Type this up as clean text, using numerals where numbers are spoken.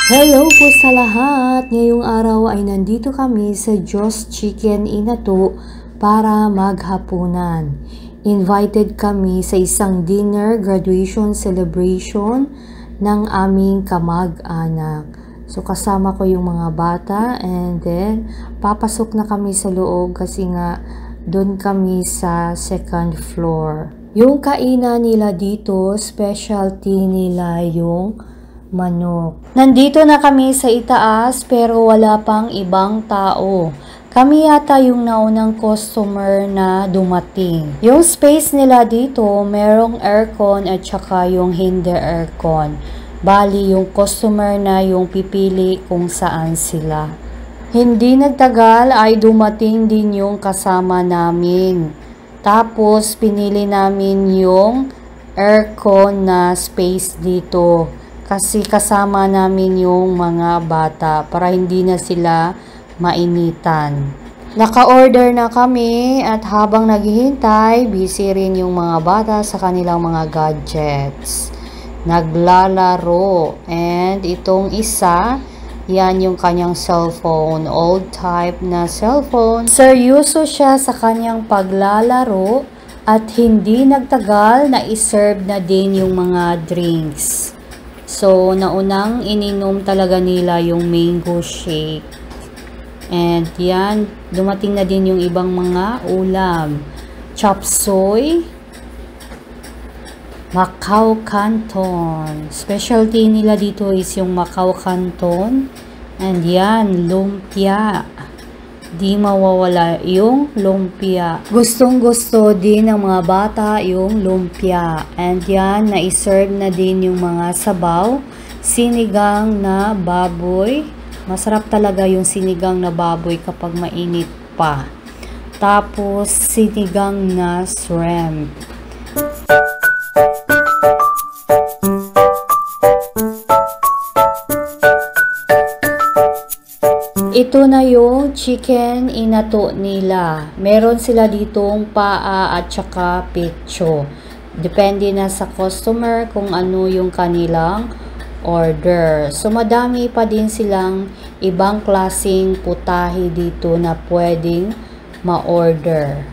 Hello po sa lahat! Ngayong araw ay nandito kami sa Joss Chicken Inato para maghapunan. Invited kami sa isang dinner graduation celebration ng aming kamag-anak. So kasama ko yung mga bata and then papasok na kami sa loob kasi nga doon kami sa second floor. Yung kainan nila dito, specialty nila yung manok. Nandito na kami sa itaas pero wala pang ibang tao. Kami yata yung naunang customer na dumating. Yung space nila dito, merong aircon at saka yung hindi aircon. Bali, yung customer na yung pipili kung saan sila. Hindi nagtagal ay dumating din yung kasama namin. Tapos, pinili namin yung aircon na space dito. Kasi kasama namin yung mga bata para hindi na sila mainitan. Naka-order na kami at habang naghihintay, busy rin yung mga bata sa kanilang mga gadgets. Naglalaro. And itong isa, yan yung kanyang cellphone. Old type na cellphone. Seryoso siya sa kanyang paglalaro at hindi nagtagal na iserve na din yung mga drinks. So, naunang ininom talaga nila yung mango shake. And yan, dumating na din yung ibang mga ulam. Chop suey, Macau Canton. Specialty nila dito is yung Macau Canton. And yan, lumpia. Di mawawala yung lumpia. Gustong gusto din ng mga bata yung lumpia. And yan, na-serve na din yung mga sabaw. Sinigang na baboy. Masarap talaga yung sinigang na baboy kapag mainit pa. Tapos, sinigang na shrimp. Ito na yung chicken inato nila. Meron sila ditong paa at saka pecho. Depende na sa customer kung ano yung kanilang order. So madami pa din silang ibang klaseng putahe dito na pwedeng ma-order.